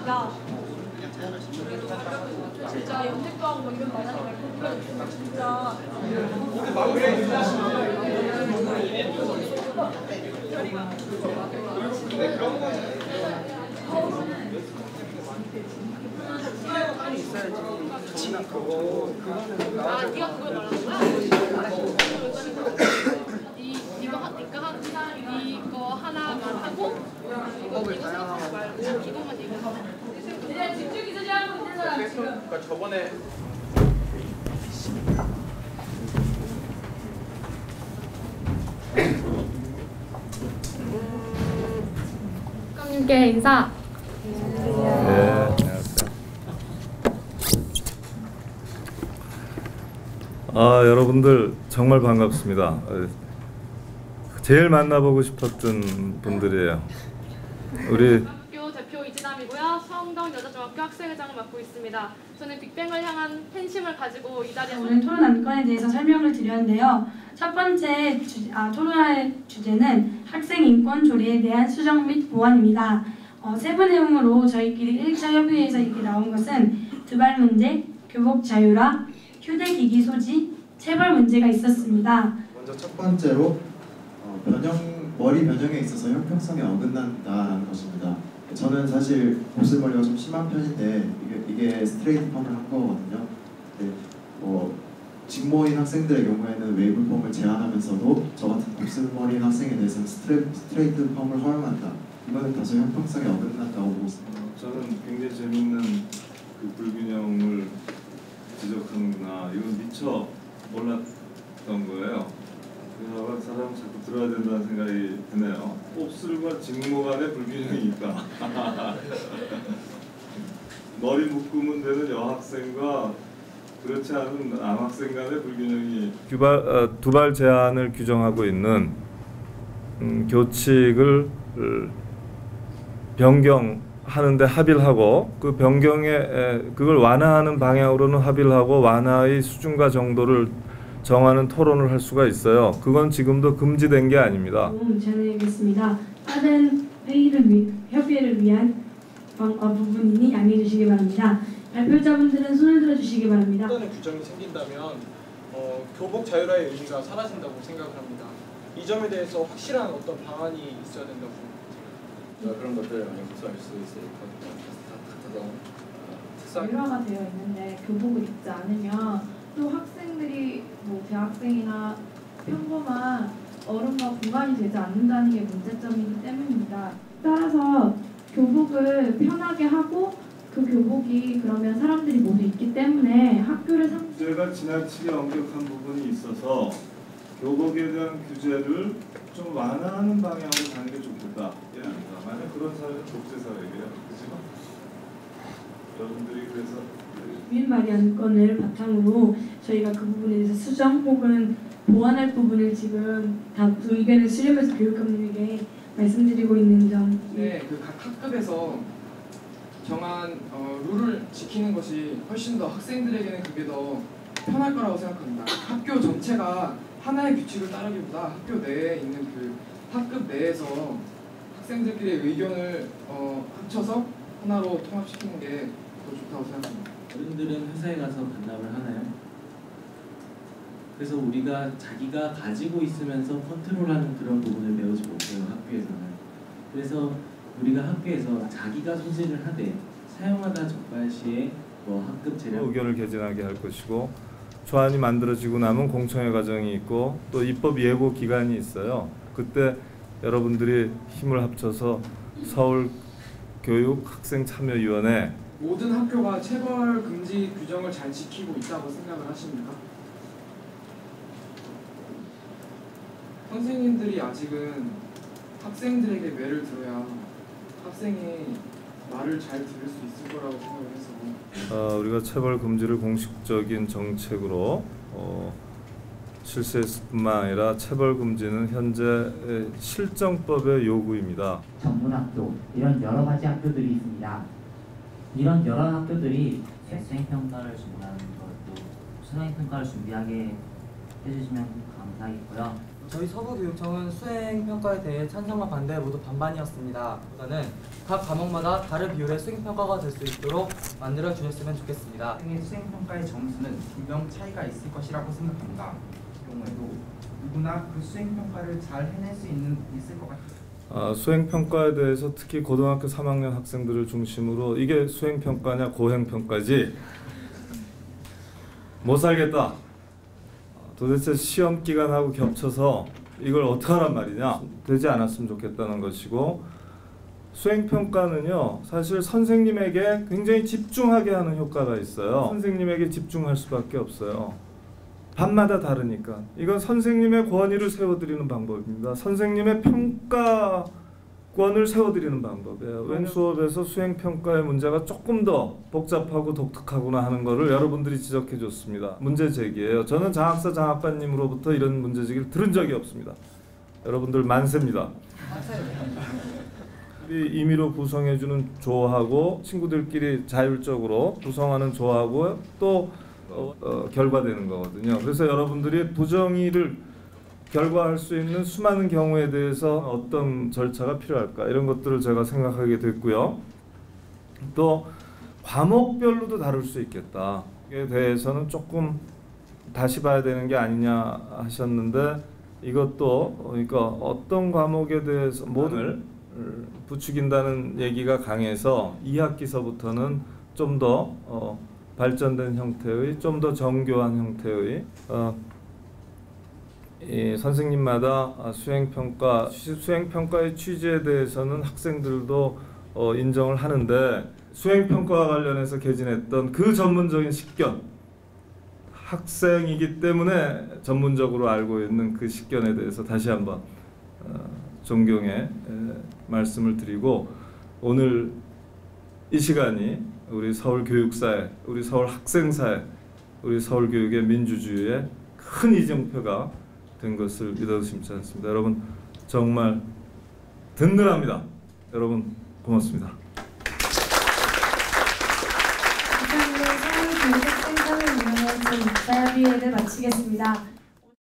야, 진짜 염색도 하고 이런 말하지 말고 불러주시면 진짜. 아, 네가 그걸 말하는 거야? 이거 하나만 하고 이거 생각하지 말고 이것만 얘기하자. 이제 집중 이수지 하고 있는 사람 지금. 그러니까 저번에 감님께 인사. 네, 안녕하세요. 여러분들 정말 반갑습니다. 제일 만나보고 싶었던 분들이에요. 우리 학교 대표 이진남이고요. 성동 여자중학교 학생회장을 맡고 있습니다. 저는 빅뱅을 향한 팬심을 가지고 이 자리에 오늘 토론 안건에 대해서 설명을 드렸는데요. 첫 번째 토론할 주제는 학생 인권 조례에 대한 수정 및 보완입니다. 세부 내용으로 저희끼리 1차 협의회에서 이렇게 나온 것은 두발 문제, 교복 자유화, 휴대기기 소지, 체벌 문제가 있었습니다. 먼저 첫 번째로 머리 변형에 있어서 형평성에 어긋난다라는 것입니다. 저는 사실 곱슬머리가 좀 심한 편인데 이게 스트레이트 펌을 한 거거든요. 네, 직모인 학생들의 경우에는 웨이브 펌을 제한하면서도 저 같은 곱슬머리인 학생에 대해서는 스트레이트 펌을 허용한다. 이거는 다소 형평성에 어긋난다고 보고 있습니다. 저는 굉장히 재밌는 그 불균형을 지적하는구나. 이건 미처 몰랐던 거예요. 그래서 사람 자꾸 들어야 된다는 생각이 드네요. 곱슬과 직모 간의 불균형이 있다. 머리 묶으면 되는 여학생과 그렇지 않은 남학생 간의 불균형이 두발 제한을 규정하고 있는 교칙을 변경하는데 합의를 하고 그 변경에 그걸 완화하는 방향으로는 합의를 하고 완화의 수준과 정도를 정하는 토론을 할 수가 있어요. 그건 지금도 금지된 게 아닙니다. 전해드리겠습니다. 다른 협의회를 위한 부분이니 양해해 주시기 바랍니다. 발표자분들은 손을 들어주시기 바랍니다. 어떤 규정이 생긴다면 교복 자유화의 의미가 사라진다고 생각을 합니다. 이 점에 대해서 확실한 어떤 방안이 있어야 된다고 생각합니다. 그런 것들을 많이 호소할 수 있을 것 같아요. 자유화가 되어 있는데 교복을 입지 않으면 또 학생들이 대학생이나 평범한 어른과 공간이 되지 않는다는 게 문제점이기 때문입니다. 따라서 교복을 편하게 하고 그 교복이 그러면 사람들이 모두 입기 때문에 학교를 규제가 지나치게 엄격한 부분이 있어서 교복에 대한 규제를 좀 완화하는 방향으로 가는 게 좋겠다. 이랍니다. 만약 그런 사회는 독재 사회예요, 그렇죠? 여러분들이 그래서 위인 말이 안건을 바탕으로 저희가 그 부분에 대해서 수정 혹은 보완할 부분을 지금 다 의견을 수렴해서 교육감님에게 말씀드리고 있는 점. 네, 그 각 학급에서 정한 룰을 지키는 것이 훨씬 더 학생들에게는 그게 더 편할 거라고 생각합니다. 학교 전체가 하나의 규칙을 따르기보다 학교 내에 있는 그 학급 내에서 학생들끼리의 의견을 합쳐서 하나로 통합시키는 게 더 좋다고 생각합니다. 어른들은 회사에 가서 반납을 하나요? 그래서 우리가 자기가 가지고 있으면서 컨트롤하는 그런 부분을 배우지 못해요, 학교에서는. 그래서 우리가 학교에서 자기가 소지를 하되 사용하다 적발 시에 학급 재량 의견을 개진하게 할 것이고 조안이 만들어지고 나면 공청회 과정이 있고 또 입법 예고 기간이 있어요. 그때 여러분들이 힘을 합쳐서 서울교육학생참여위원회 모든 학교가 체벌 금지 규정을 잘 지키고 있다고 생각을 하십니까? 선생님들이 아직은 학생들에게 매를 들어야 학생이 말을 잘 들을 수 있을 거라고 생각을 해서 우리가 체벌 금지를 공식적인 정책으로 실시했을 뿐만 아니라 체벌 금지는 현재 실정법의 요구입니다. 전문학교 이런 여러 가지 학교들이 있습니다. 이런 여러 학교들이 수행평가를 준비하는 것도 수행평가를 준비하게 해주시면 감사하겠고요. 저희 서부교육청은 수행평가에 대해 찬성과 반대 모두 반반이었습니다. 보다는 각 과목마다 다른 비율의 수행평가가 될 수 있도록 만들어 주셨으면 좋겠습니다. 학생의 수행평가의 점수는 분명 차이가 있을 것이라고 생각합니다. 그 경우에도 누구나 그 수행평가를 잘 해낼 수 있을 것 같아요. 수행평가에 대해서 특히 고등학교 3학년 학생들을 중심으로 이게 수행평가냐 고행평가지 못 살겠다. 도대체 시험 기간하고 겹쳐서 이걸 어떡하란 말이냐. 되지 않았으면 좋겠다는 것이고, 수행평가는요 사실 선생님에게 굉장히 집중하게 하는 효과가 있어요. 선생님에게 집중할 수밖에 없어요. 밤마다 다르니까. 이건 선생님의 권위를 세워드리는 방법입니다. 선생님의 평가권을 세워드리는 방법이에요. 웬 수업에서 수행평가의 문제가 조금 더 복잡하고 독특하구나 하는 것을 여러분들이 지적해 줬습니다. 문제 제기예요. 저는 장학사 장학관님으로부터 이런 문제 제기를 들은 적이 없습니다. 여러분들 만세입니다. 임의로 구성해주는 조하고 친구들끼리 자율적으로 구성하는 조하고 또 결과되는 거거든요. 그래서 여러분들이 부정의를 결과할 수 있는 수많은 경우에 대해서 어떤 절차가 필요할까 이런 것들을 제가 생각하게 됐고요. 또 과목별로도 다룰 수 있겠다. 이에 대해서는 조금 다시 봐야 되는 게 아니냐 하셨는데, 이것도 그러니까 어떤 과목에 대해서 모든을 부추긴다는 얘기가 강해서 2학기서부터는 좀 더 발전된 형태의, 좀 더 정교한 형태의 이 선생님마다 수행평가의 취지에 대해서는 학생들도 인정을 하는데, 수행평가와 관련해서 개진했던 그 전문적인 식견, 학생이기 때문에 전문적으로 알고 있는 그 식견에 대해서 다시 한번 존경의 말씀을 드리고, 오늘 이 시간이 우리 서울 교육사회, 우리 서울 학생사회, 우리 서울 교육의 민주주의의 큰 이정표가 된 것을 믿어 의심치 않습니다. 여러분 정말 든든합니다. 여러분 고맙습니다. 이상으로 서울교육학생사회위원회 제6차 협의회를 마치겠습니다.